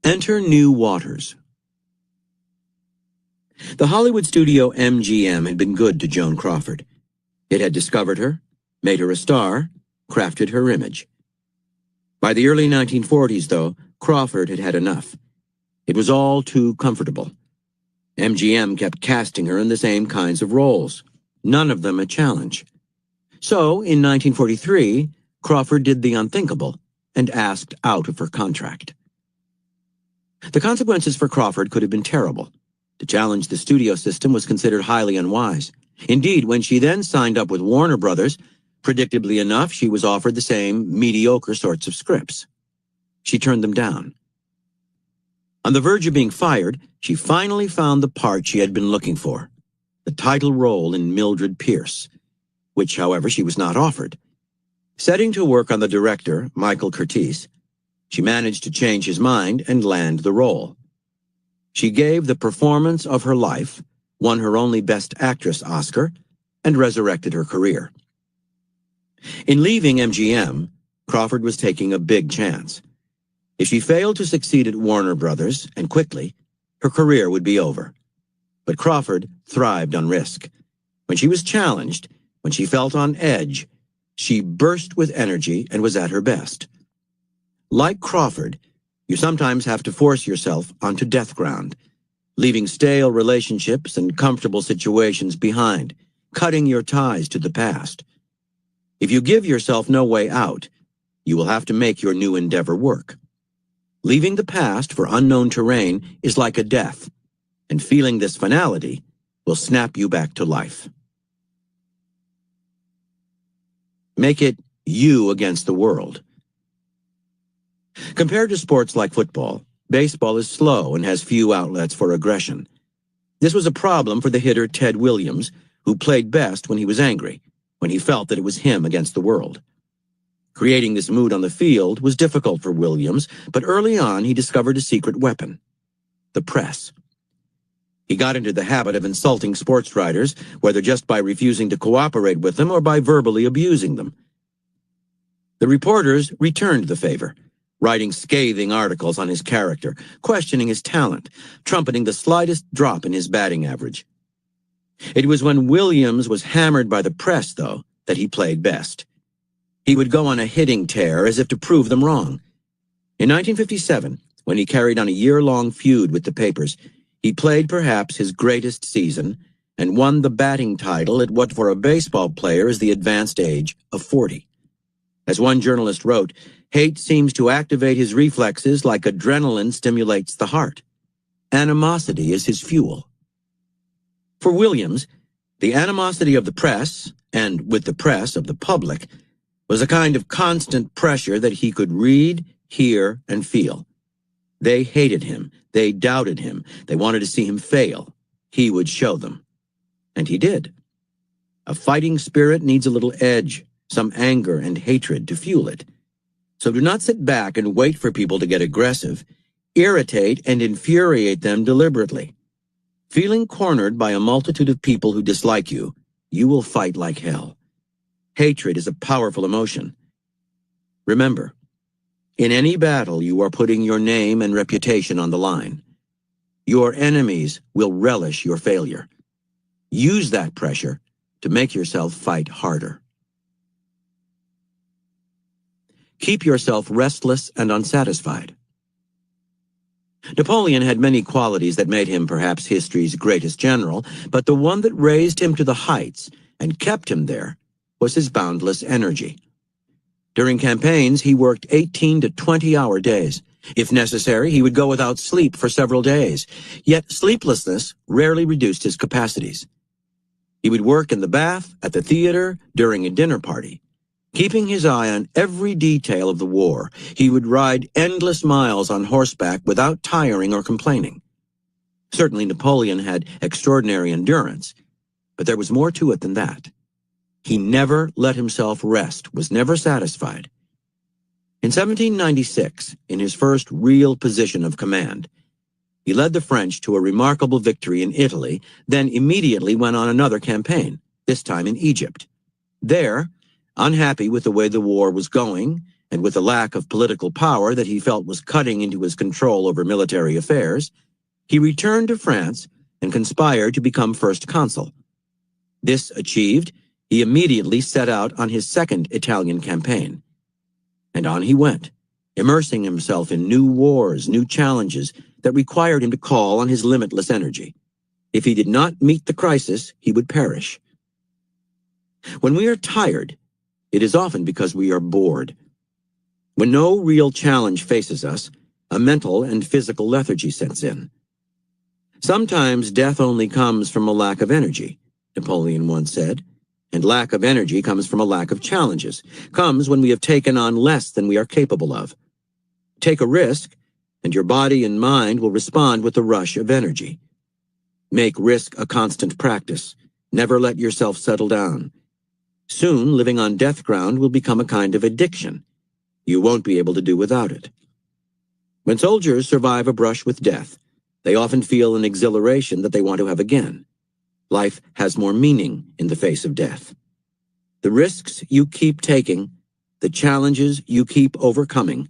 Enter new waters. The Hollywood studio MGM had been good to Joan Crawford. It had discovered her, made her a star, crafted her image. By the early 1940s, though, Crawford had had enough. It was all too comfortable. MGM kept casting her in the same kinds of roles, none of them a challenge. So, in 1943, Crawford did the unthinkable and asked out of her contract. The consequences for Crawford could have been terrible. To challenge the studio system was considered highly unwise. Indeed, when she then signed up with Warner Brothers, predictably enough, she was offered the same mediocre sorts of scripts. She turned them down. On the verge of being fired, she finally found the part she had been looking for, the title role in Mildred Pierce, which, however, she was not offered. Setting to work on the director, Michael Curtiz, she managed to change his mind and land the role. She gave the performance of her life, won her only Best Actress Oscar, and resurrected her career. In leaving MGM, Crawford was taking a big chance. If she failed to succeed at Warner Brothers, and quickly, her career would be over. But Crawford thrived on risk. When she was challenged, when she felt on edge, she burst with energy and was at her best. Like Crawford, you sometimes have to force yourself onto death ground, leaving stale relationships and comfortable situations behind, cutting your ties to the past. If you give yourself no way out, you will have to make your new endeavor work. Leaving the past for unknown terrain is like a death, and feeling this finality will snap you back to life. Make it you against the world. Compared to sports like football, baseball is slow and has few outlets for aggression. This was a problem for the hitter Ted Williams, who played best when he was angry, when he felt that it was him against the world. Creating this mood on the field was difficult for Williams, but early on he discovered a secret weapon: the press. He got into the habit of insulting sports writers, whether just by refusing to cooperate with them or by verbally abusing them. The reporters returned the favor, writing scathing articles on his character, questioning his talent, trumpeting the slightest drop in his batting average. It was when Williams was hammered by the press, though, that he played best. He would go on a hitting tear as if to prove them wrong. In 1957, when he carried on a year-long feud with the papers, he played perhaps his greatest season and won the batting title at what for a baseball player is the advanced age of 40. As one journalist wrote, hate seems to activate his reflexes like adrenaline stimulates the heart. Animosity is his fuel. For Williams, the animosity of the press, and with the press of the public, was a kind of constant pressure that he could read, hear, and feel. They hated him. They doubted him. They wanted to see him fail. He would show them. And he did. A fighting spirit needs a little edge, some anger and hatred to fuel it. So do not sit back and wait for people to get aggressive. Irritate and infuriate them deliberately. Feeling cornered by a multitude of people who dislike you, you will fight like hell. Hatred is a powerful emotion. Remember, in any battle you are putting your name and reputation on the line. Your enemies will relish your failure. Use that pressure to make yourself fight harder. Keep yourself restless and unsatisfied. Napoleon had many qualities that made him perhaps history's greatest general, but the one that raised him to the heights and kept him there was his boundless energy. During campaigns, he worked 18 to 20-hour days. If necessary, he would go without sleep for several days. Yet sleeplessness rarely reduced his capacities. He would work in the bath, at the theater, during a dinner party. Keeping his eye on every detail of the war, he would ride endless miles on horseback without tiring or complaining. Certainly Napoleon had extraordinary endurance, but there was more to it than that. He never let himself rest, was never satisfied. In 1796, in his first real position of command, he led the French to a remarkable victory in Italy, then immediately went on another campaign, this time in Egypt. There, unhappy with the way the war was going, and with a lack of political power that he felt was cutting into his control over military affairs, he returned to France and conspired to become first consul. This achieved, he immediately set out on his second Italian campaign. And on he went, immersing himself in new wars, new challenges that required him to call on his limitless energy. If he did not meet the crisis, he would perish. When we are tired, it is often because we are bored. When no real challenge faces us, a mental and physical lethargy sets in. Sometimes death only comes from a lack of energy, Napoleon once said, and lack of energy comes from a lack of challenges, comes when we have taken on less than we are capable of. Take a risk, and your body and mind will respond with a rush of energy. Make risk a constant practice. Never let yourself settle down. Soon, living on death ground will become a kind of addiction. You won't be able to do without it. When soldiers survive a brush with death, they often feel an exhilaration that they want to have again. Life has more meaning in the face of death. The risks you keep taking, the challenges you keep overcoming,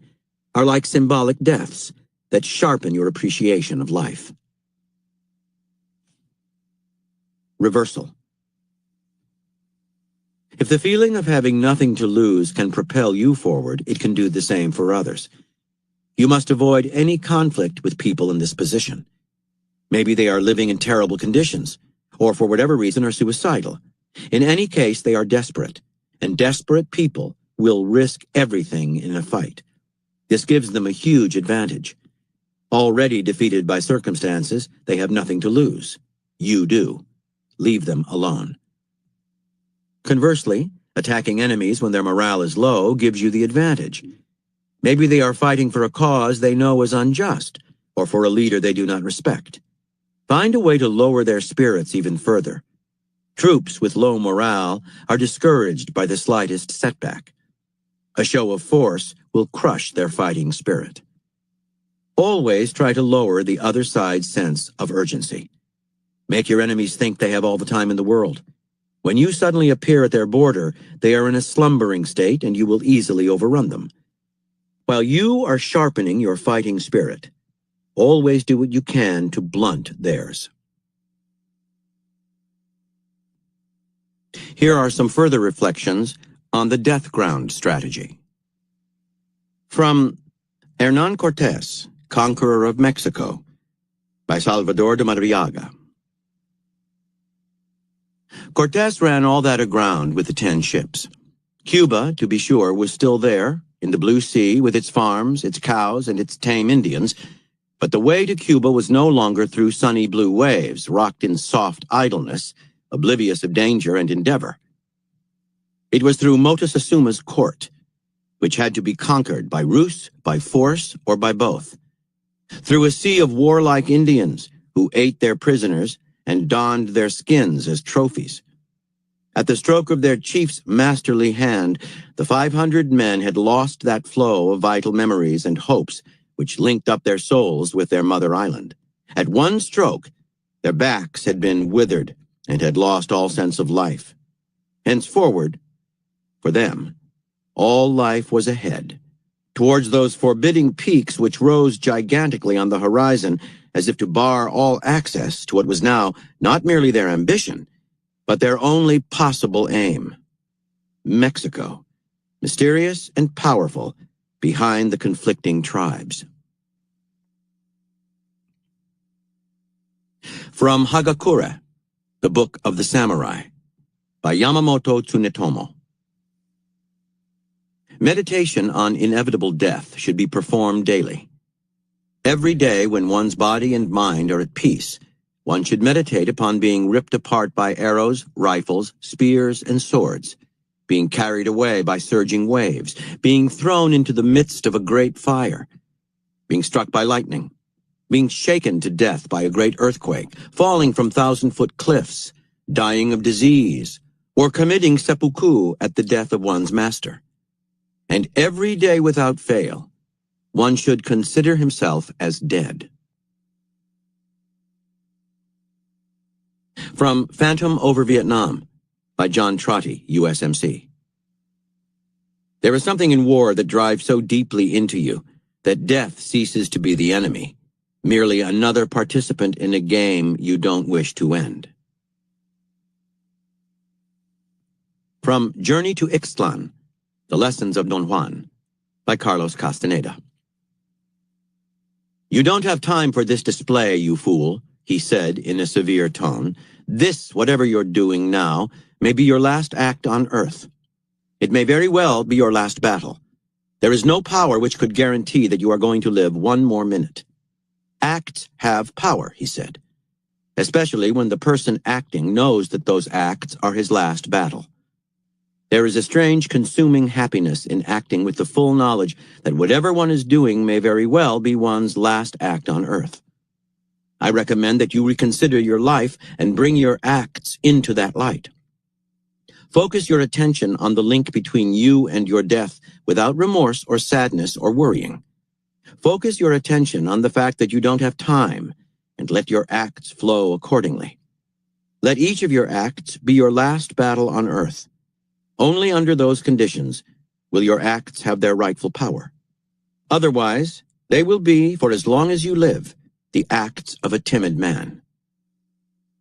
are like symbolic deaths that sharpen your appreciation of life. Reversal. If the feeling of having nothing to lose can propel you forward, it can do the same for others. You must avoid any conflict with people in this position. Maybe they are living in terrible conditions, or for whatever reason are suicidal. In any case, they are desperate, and desperate people will risk everything in a fight. This gives them a huge advantage. Already defeated by circumstances, they have nothing to lose. You do. Leave them alone. Conversely, attacking enemies when their morale is low gives you the advantage. Maybe they are fighting for a cause they know is unjust, or for a leader they do not respect. Find a way to lower their spirits even further. Troops with low morale are discouraged by the slightest setback. A show of force will crush their fighting spirit. Always try to lower the other side's sense of urgency. Make your enemies think they have all the time in the world. When you suddenly appear at their border, they are in a slumbering state and you will easily overrun them. While you are sharpening your fighting spirit, always do what you can to blunt theirs. Here are some further reflections on the death ground strategy. From Hernán Cortés, Conqueror of Mexico, by Salvador de Madariaga. Cortés ran all that aground with the 10 ships. Cuba, to be sure, was still there, in the blue sea, with its farms, its cows, and its tame Indians, but the way to Cuba was no longer through sunny blue waves, rocked in soft idleness, oblivious of danger and endeavor. It was through Motezuma's court, which had to be conquered by ruse, by force, or by both. Through a sea of warlike Indians who ate their prisoners and donned their skins as trophies. At the stroke of their chief's masterly hand, the 500 men had lost that flow of vital memories and hopes which linked up their souls with their mother island. At one stroke, their backs had been withered and had lost all sense of life. Henceforward, for them, all life was ahead, towards those forbidding peaks which rose gigantically on the horizon as if to bar all access to what was now not merely their ambition, but their only possible aim. Mexico, mysterious and powerful, behind the conflicting tribes. From Hagakure, the Book of the Samurai, by Yamamoto Tsunetomo. Meditation on inevitable death should be performed daily. Every day when one's body and mind are at peace, one should meditate upon being ripped apart by arrows, rifles, spears, and swords, being carried away by surging waves, being thrown into the midst of a great fire, being struck by lightning, being shaken to death by a great earthquake, falling from 1,000-foot cliffs, dying of disease, or committing seppuku at the death of one's master. And every day without fail, one should consider himself as dead. From Phantom Over Vietnam, by John Trotty, USMC. There is something in war that drives so deeply into you that death ceases to be the enemy, merely another participant in a game you don't wish to end. From Journey to Ixtlan, The Lessons of Don Juan, by Carlos Castaneda. "You don't have time for this display, you fool," he said in a severe tone. "This, whatever you're doing now, may be your last act on Earth. It may very well be your last battle. There is no power which could guarantee that you are going to live one more minute. Acts have power," he said, "especially when the person acting knows that those acts are his last battle. There is a strange consuming happiness in acting with the full knowledge that whatever one is doing may very well be one's last act on Earth. I recommend that you reconsider your life and bring your acts into that light. Focus your attention on the link between you and your death without remorse or sadness or worrying. Focus your attention on the fact that you don't have time, and let your acts flow accordingly. Let each of your acts be your last battle on Earth. Only under those conditions will your acts have their rightful power. Otherwise, they will be, for as long as you live, the acts of a timid man."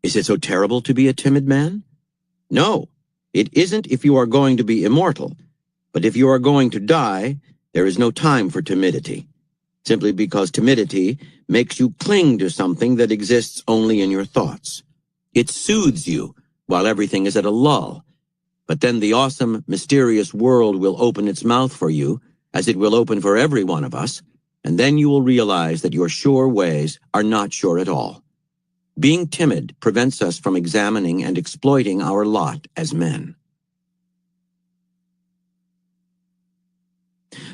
Is it so terrible to be a timid man? No, it isn't if you are going to be immortal. But if you are going to die, there is no time for timidity, simply because timidity makes you cling to something that exists only in your thoughts. It soothes you while everything is at a lull. But then the awesome, mysterious world will open its mouth for you, as it will open for every one of us, and then you will realize that your sure ways are not sure at all. Being timid prevents us from examining and exploiting our lot as men.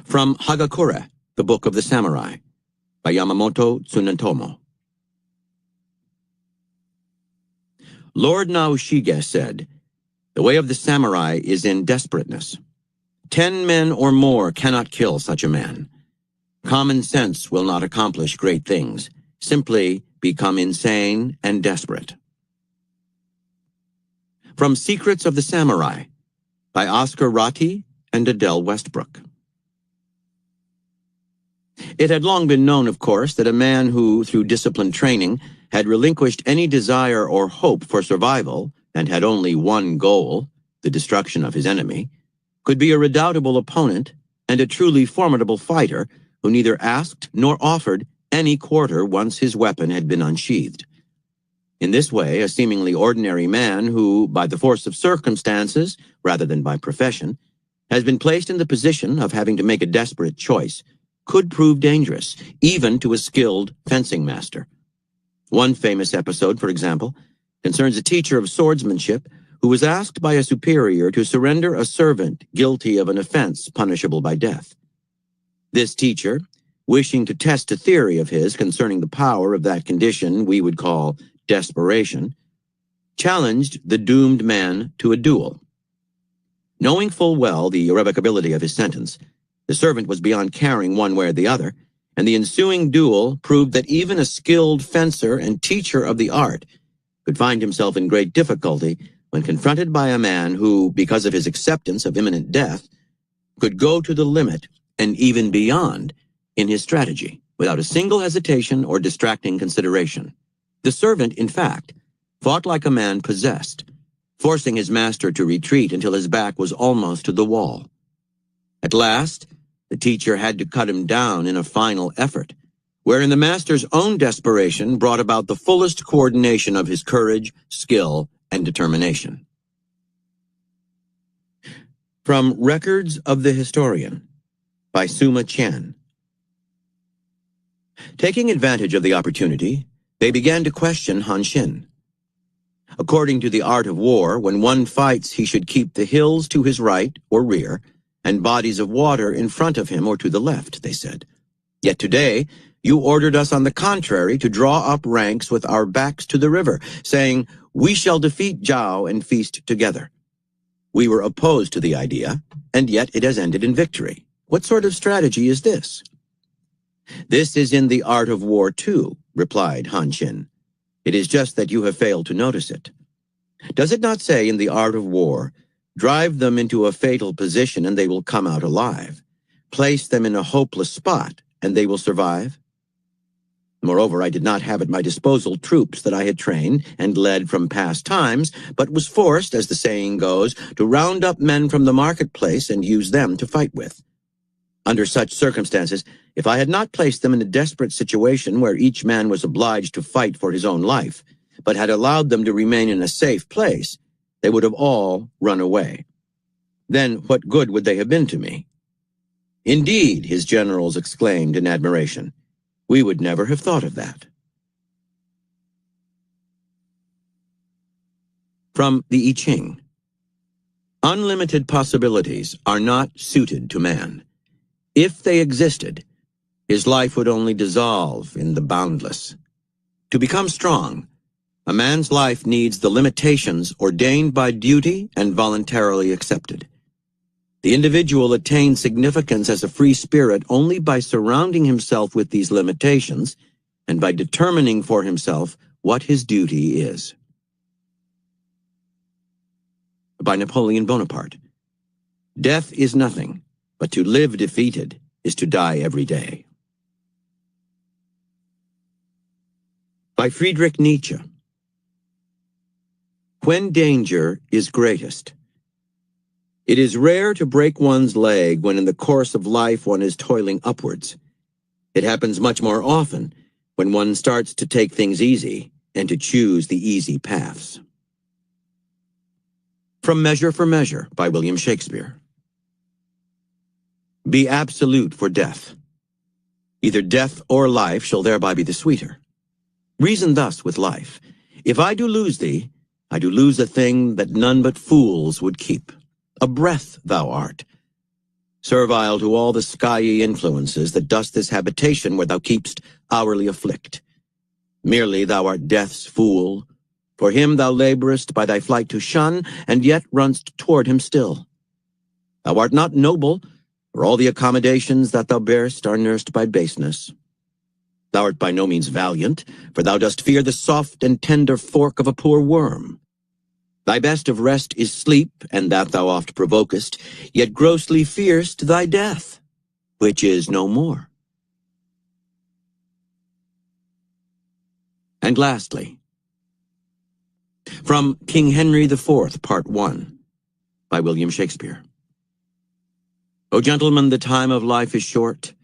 From Hagakure, the Book of the Samurai, by Yamamoto Tsunetomo. Lord Naoshige said, "The way of the samurai is in desperateness. 10 men or more cannot kill such a man. Common sense will not accomplish great things. Simply become insane and desperate." From Secrets of the Samurai, by Oscar Ratti and Adele Westbrook. It had long been known, of course, that a man who, through disciplined training, had relinquished any desire or hope for survival, and had only one goal, the destruction of his enemy, could be a redoubtable opponent and a truly formidable fighter who neither asked nor offered any quarter once his weapon had been unsheathed. In this way, a seemingly ordinary man who, by the force of circumstances, rather than by profession, has been placed in the position of having to make a desperate choice, could prove dangerous, even to a skilled fencing master. One famous episode, for example, concerns a teacher of swordsmanship who was asked by a superior to surrender a servant guilty of an offense punishable by death. This teacher, wishing to test a theory of his concerning the power of that condition we would call desperation, challenged the doomed man to a duel. Knowing full well the irrevocability of his sentence, the servant was beyond caring one way or the other, and the ensuing duel proved that even a skilled fencer and teacher of the art could find himself in great difficulty when confronted by a man who, because of his acceptance of imminent death, could go to the limit and even beyond in his strategy, without a single hesitation or distracting consideration. The servant, in fact, fought like a man possessed, forcing his master to retreat until his back was almost to the wall. At last, the teacher had to cut him down in a final effort, wherein the master's own desperation brought about the fullest coordination of his courage, skill, and determination. From Records of the Historian, by Suma Qian. Taking advantage of the opportunity, they began to question Han Xin. According to the art of war, when one fights, he should keep the hills to his right or rear, and bodies of water in front of him or to the left, they said. Yet today, you ordered us on the contrary to draw up ranks with our backs to the river, saying, "We shall defeat Zhao and feast together." We were opposed to the idea, and yet it has ended in victory. What sort of strategy is this? "This is in the art of war too," replied Han Xin. "It is just that you have failed to notice it. Does it not say in the art of war, Drive them into a fatal position and they will come out alive. Place them in a hopeless spot and they will survive. Moreover, I did not have at my disposal troops that I had trained and led from past times, but was forced, as the saying goes, to round up men from the marketplace and use them to fight with. Under such circumstances, if I had not placed them in a desperate situation where each man was obliged to fight for his own life, but had allowed them to remain in a safe place, they would have all run away. Then what good would they have been to me? Indeed, his generals exclaimed in admiration. We would never have thought of that. From the I Ching. Unlimited possibilities are not suited to man. If they existed, his life would only dissolve in the boundless. To become strong, a man's life needs the limitations ordained by duty and voluntarily accepted. The individual attains significance as a free spirit only by surrounding himself with these limitations and by determining for himself what his duty is. By Napoleon Bonaparte. Death is nothing, but to live defeated is to die every day. By Friedrich Nietzsche. When danger is greatest. It is rare to break one's leg when in the course of life one is toiling upwards. It happens much more often when one starts to take things easy and to choose the easy paths. From Measure for Measure by William Shakespeare. Be absolute for death. Either death or life shall thereby be the sweeter. Reason thus with life. If I do lose thee, I do lose a thing that none but fools would keep. A breath thou art, servile to all the skyey influences that dost this habitation where thou keepst hourly afflict. Merely thou art death's fool, for him thou labourest by thy flight to shun, and yet runst toward him still. Thou art not noble, for all the accommodations that thou bearest are nursed by baseness. Thou art by no means valiant, for thou dost fear the soft and tender fork of a poor worm. Thy best of rest is sleep, and that thou oft provokest, yet grossly fear'st thy death, which is no more. And lastly, from King Henry IV, Part 1, by William Shakespeare. O gentlemen, the time of life is short.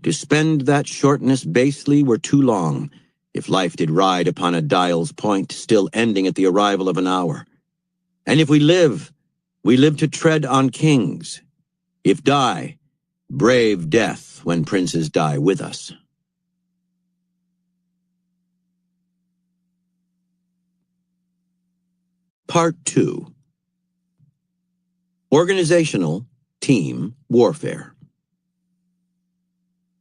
To spend that shortness basely were too long, if life did ride upon a dial's point, still ending at the arrival of an hour. And if we live to tread on kings. If die, brave death when princes die with us. Part 2. Organizational Team Warfare.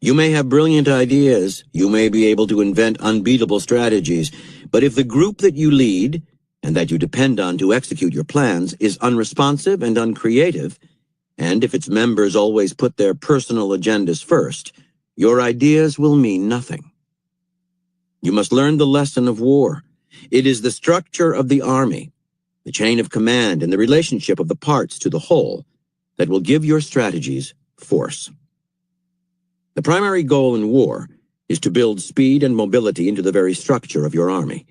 You may have brilliant ideas, you may be able to invent unbeatable strategies, but if the group that you lead and that you depend on to execute your plans is unresponsive and uncreative, and if its members always put their personal agendas first, your ideas will mean nothing. You must learn the lesson of war. It is the structure of the army, the chain of command, and the relationship of the parts to the whole that will give your strategies force. The primary goal in war is to build speed and mobility into the very structure of your army.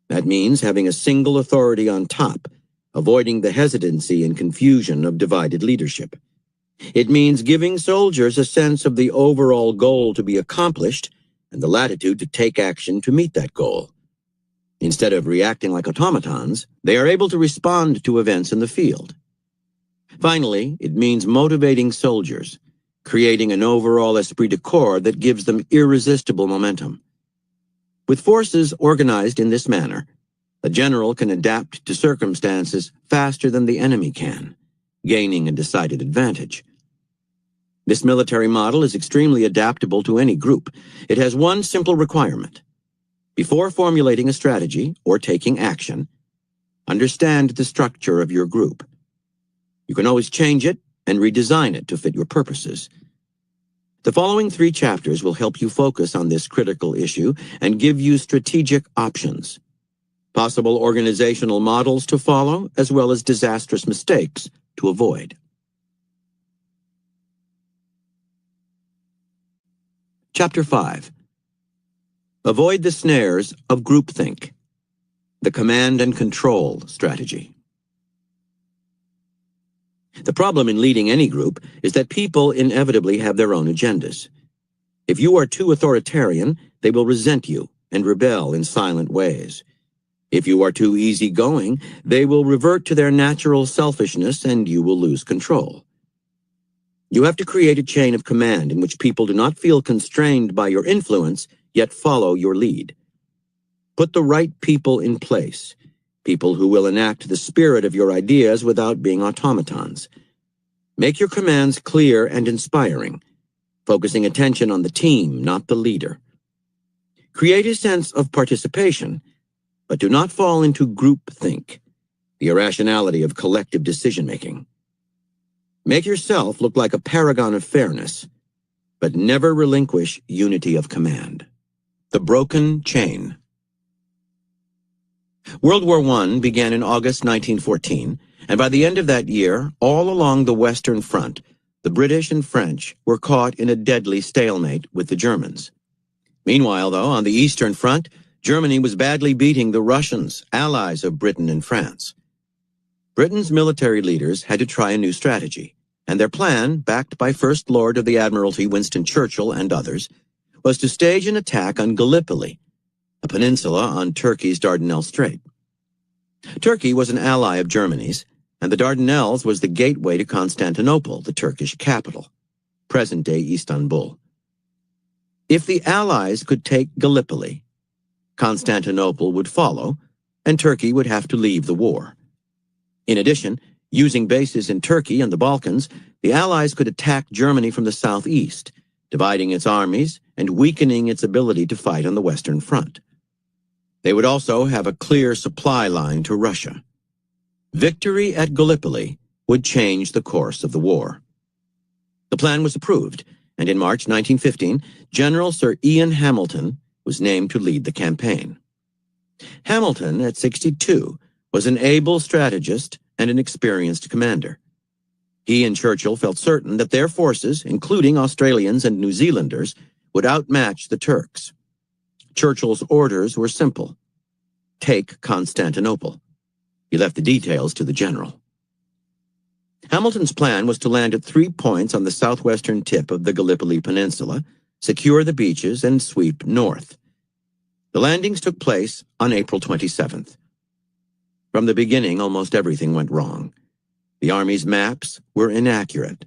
That means having a single authority on top, avoiding the hesitancy and confusion of divided leadership. It means giving soldiers a sense of the overall goal to be accomplished and the latitude to take action to meet that goal. Instead of reacting like automatons, they are able to respond to events in the field. Finally, it means motivating soldiers, creating an overall esprit de corps that gives them irresistible momentum. With forces organized in this manner, a general can adapt to circumstances faster than the enemy can, gaining a decided advantage. This military model is extremely adaptable to any group. It has one simple requirement. Before formulating a strategy or taking action, understand the structure of your group. You can always change it and redesign it to fit your purposes. The following 3 chapters will help you focus on this critical issue and give you strategic options. possible organizational models to follow, as well as disastrous mistakes to avoid. Chapter 5. Avoid the snares of groupthink. The command and control strategy. The problem in leading any group is that people inevitably have their own agendas. If you are too authoritarian, they will resent you and rebel in silent ways. If you are too easygoing, they will revert to their natural selfishness and you will lose control. You have to create a chain of command in which people do not feel constrained by your influence, yet follow your lead. Put the right people in place, people who will enact the spirit of your ideas without being automatons. Make your commands clear and inspiring, focusing attention on the team, not the leader. Create a sense of participation, but do not fall into groupthink, the irrationality of collective decision-making. Make yourself look like a paragon of fairness, but never relinquish unity of command. The broken chain. World War I began in August 1914, and by the end of that year, all along the Western Front, the British and French were caught in a deadly stalemate with the Germans. Meanwhile, though, on the Eastern Front, Germany was badly beating the Russians, allies of Britain and France. Britain's military leaders had to try a new strategy, and their plan, backed by First Lord of the Admiralty Winston Churchill and others, was to stage an attack on Gallipoli, a peninsula on Turkey's Dardanelles Strait. Turkey was an ally of Germany's, and the Dardanelles was the gateway to Constantinople, the Turkish capital, present-day Istanbul. If the Allies could take Gallipoli, Constantinople would follow, and Turkey would have to leave the war. In addition, using bases in Turkey and the Balkans, the Allies could attack Germany from the southeast, dividing its armies and weakening its ability to fight on the Western Front. They would also have a clear supply line to Russia. Victory at Gallipoli would change the course of the war. The plan was approved, and in March 1915, General Sir Ian Hamilton was named to lead the campaign. Hamilton, at 62, was an able strategist and an experienced commander. He and Churchill felt certain that their forces, including Australians and New Zealanders, would outmatch the Turks. Churchill's orders were simple: take Constantinople. He left the details to the general. Hamilton's plan was to land at 3 points on the southwestern tip of the Gallipoli Peninsula, secure the beaches, and sweep north. The landings took place on April 27th. From the beginning, almost everything went wrong. The Army's maps were inaccurate.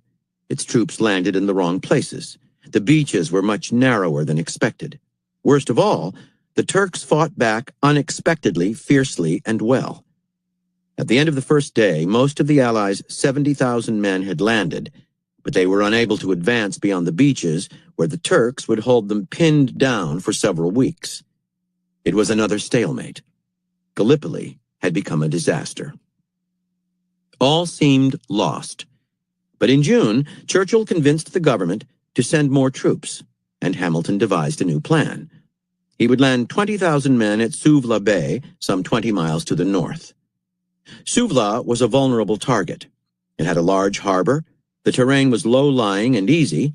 Its troops landed in the wrong places. The beaches were much narrower than expected. Worst of all, the Turks fought back unexpectedly, fiercely, and well. At the end of the first day, most of the Allies' 70,000 men had landed, but they were unable to advance beyond the beaches, where the Turks would hold them pinned down for several weeks. It was another stalemate. Gallipoli had become a disaster. All seemed lost. But in June, Churchill convinced the government to send more troops, and Hamilton devised a new plan. He would land 20,000 men at Suvla Bay, some 20 miles to the north. Suvla was a vulnerable target. It had a large harbor, the terrain was low-lying and easy,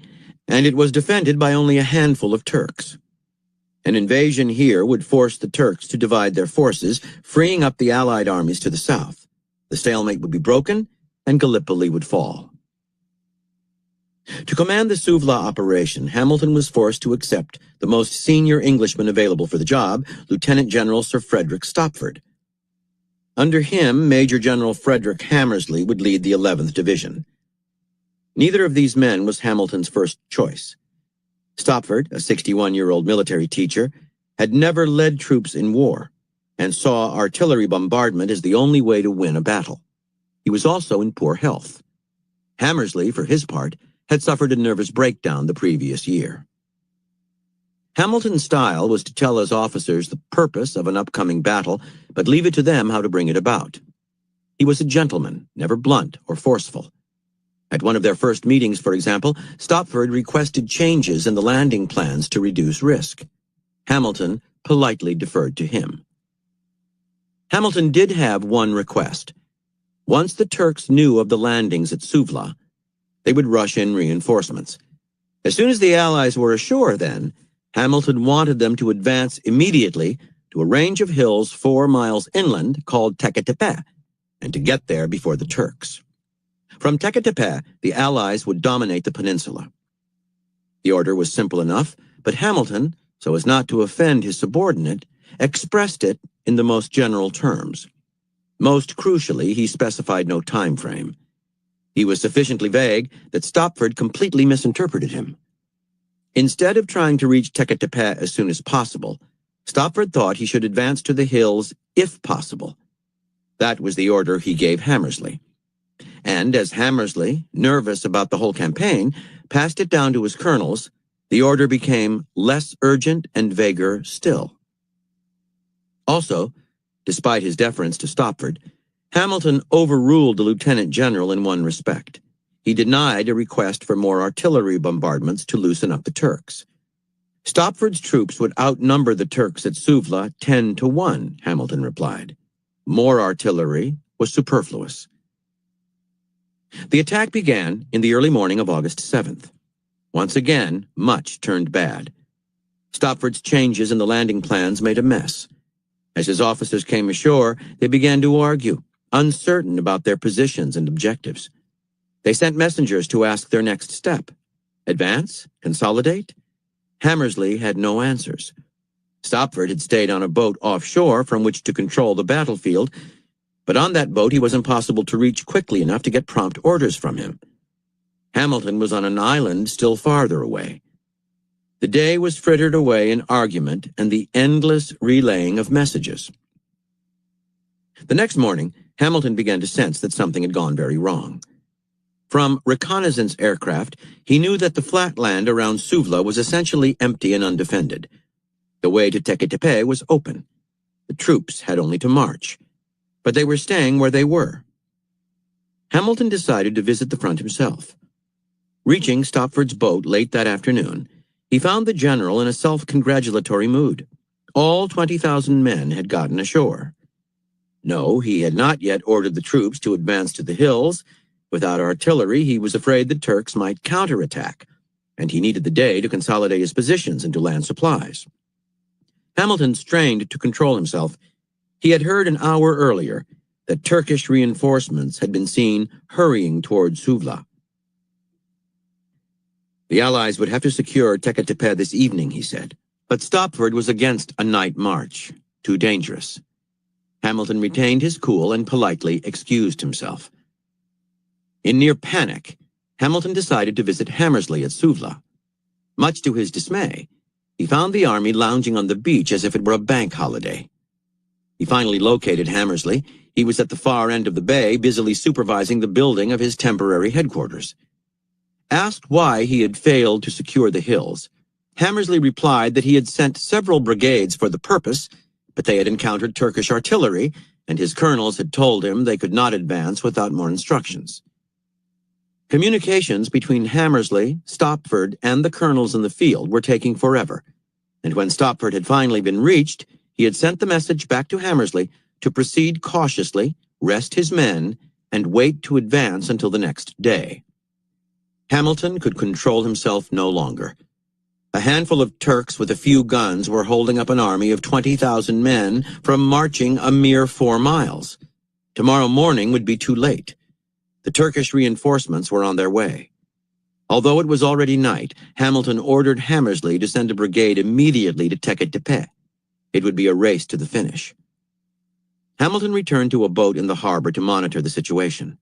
and it was defended by only a handful of Turks. An invasion here would force the Turks to divide their forces, freeing up the Allied armies to the south. The stalemate would be broken, and Gallipoli would fall. To command the Suvla operation, Hamilton was forced to accept the most senior Englishman available for the job, Lieutenant General Sir Frederick Stopford. Under him, Major General Frederick Hammersley would lead the 11th Division. Neither of these men was Hamilton's first choice. Stopford, a 61-year-old military teacher, had never led troops in war and saw artillery bombardment as the only way to win a battle. He was also in poor health. Hammersley, for his part, had suffered a nervous breakdown the previous year. Hamilton's style was to tell his officers the purpose of an upcoming battle, but leave it to them how to bring it about. He was a gentleman, never blunt or forceful. At one of their first meetings, for example, Stopford requested changes in the landing plans to reduce risk. Hamilton politely deferred to him. Hamilton did have one request. Once the Turks knew of the landings at Suvla, they would rush in reinforcements. As soon as the Allies were ashore then, Hamilton wanted them to advance immediately to a range of hills 4 miles inland called Tepe, and to get there before the Turks. From Tepe, the Allies would dominate the peninsula. The order was simple enough, but Hamilton, so as not to offend his subordinate, expressed it in the most general terms. Most crucially, he specified no time frame. He was sufficiently vague that Stopford completely misinterpreted him. Instead of trying to reach Tepe as soon as possible, Stopford thought he should advance to the hills if possible. That was the order he gave Hammersley. And as Hammersley, nervous about the whole campaign, passed it down to his colonels, the order became less urgent and vaguer still. Also, despite his deference to Stopford, Hamilton overruled the lieutenant general in one respect. He denied a request for more artillery bombardments to loosen up the Turks. Stopford's troops would outnumber the Turks at Suvla 10-1, Hamilton replied. More artillery was superfluous. The attack began in the early morning of August 7th. Once again, much turned bad. Stopford's changes in the landing plans made a mess. As his officers came ashore, they began to argue, uncertain about their positions and objectives. They sent messengers to ask their next step. Advance? Consolidate? Hammersley had no answers. Stopford had stayed on a boat offshore from which to control the battlefield, but on that boat he was impossible to reach quickly enough to get prompt orders from him. Hamilton was on an island still farther away. The day was frittered away in argument and the endless relaying of messages. The next morning, Hamilton began to sense that something had gone very wrong. From reconnaissance aircraft, he knew that the flat land around Suvla was essentially empty and undefended. The way to Tepe was open. The troops had only to march, but they were staying where they were. Hamilton decided to visit the front himself. Reaching Stopford's boat late that afternoon, he found the general in a self-congratulatory mood. All 20,000 men had gotten ashore. No, he had not yet ordered the troops to advance to the hills. Without artillery, he was afraid the Turks might counterattack, and he needed the day to consolidate his positions and to land supplies. Hamilton strained to control himself. He had heard an hour earlier that Turkish reinforcements had been seen hurrying toward Suvla. The Allies would have to secure Tepe this evening, he said, but Stopford was against a night march, too dangerous. Hamilton retained his cool and politely excused himself. In near panic, Hamilton decided to visit Hammersley at Suvla. Much to his dismay, he found the army lounging on the beach as if it were a bank holiday. He finally located Hammersley. He was at the far end of the bay, busily supervising the building of his temporary headquarters. Asked why he had failed to secure the hills, Hammersley replied that he had sent several brigades for the purpose, but they had encountered Turkish artillery, and his colonels had told him they could not advance without more instructions. Communications between Hammersley, Stopford, and the colonels in the field were taking forever, and when Stopford had finally been reached, he had sent the message back to Hammersley to proceed cautiously, rest his men, and wait to advance until the next day. Hamilton could control himself no longer. A handful of Turks with a few guns were holding up an army of 20,000 men from marching a mere 4 miles. Tomorrow morning would be too late. The Turkish reinforcements were on their way. Although it was already night, Hamilton ordered Hammersley to send a brigade immediately to Tepe. It would be a race to the finish. Hamilton returned to a boat in the harbor to monitor the situation.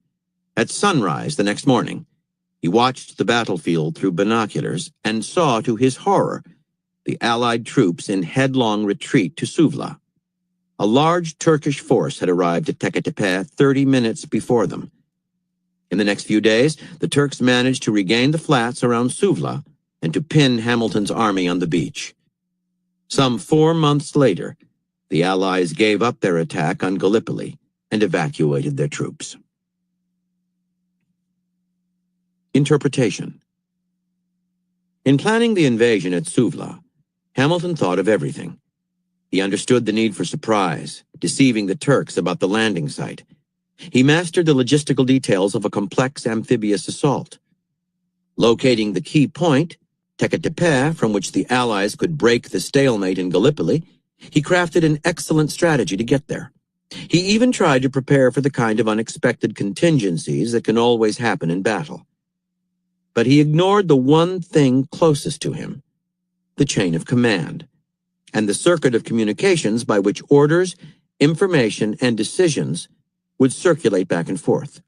At sunrise the next morning, he watched the battlefield through binoculars and saw, to his horror, the Allied troops in headlong retreat to Suvla. A large Turkish force had arrived at Tepe 30 minutes before them. In the next few days, the Turks managed to regain the flats around Suvla and to pin Hamilton's army on the beach. Some 4 months later, the Allies gave up their attack on Gallipoli and evacuated their troops. Interpretation. In planning the invasion at Suvla, Hamilton thought of everything. He understood the need for surprise, deceiving the Turks about the landing site. He mastered the logistical details of a complex amphibious assault. Locating the key point, Teke-Tepe, from which the Allies could break the stalemate in Gallipoli, he crafted an excellent strategy to get there. He even tried to prepare for the kind of unexpected contingencies that can always happen in battle. But he ignored the one thing closest to him, the chain of command, and the circuit of communications by which orders, information, and decisions would circulate back and forth.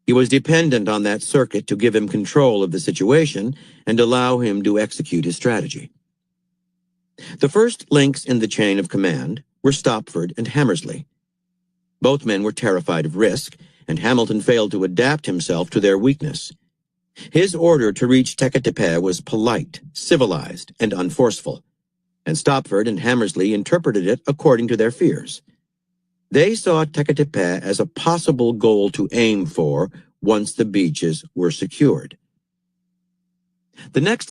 He was dependent on that circuit to give him control of the situation and allow him to execute his strategy. The first links in the chain of command were Stopford and Hammersley. Both men were terrified of risk, and Hamilton failed to adapt himself to their weakness. His order to reach Teke-Tepe was polite, civilized, and unforceful, and Stopford and Hammersley interpreted it according to their fears. They saw Teke-Tepe as a possible goal to aim for once the beaches were secured. The next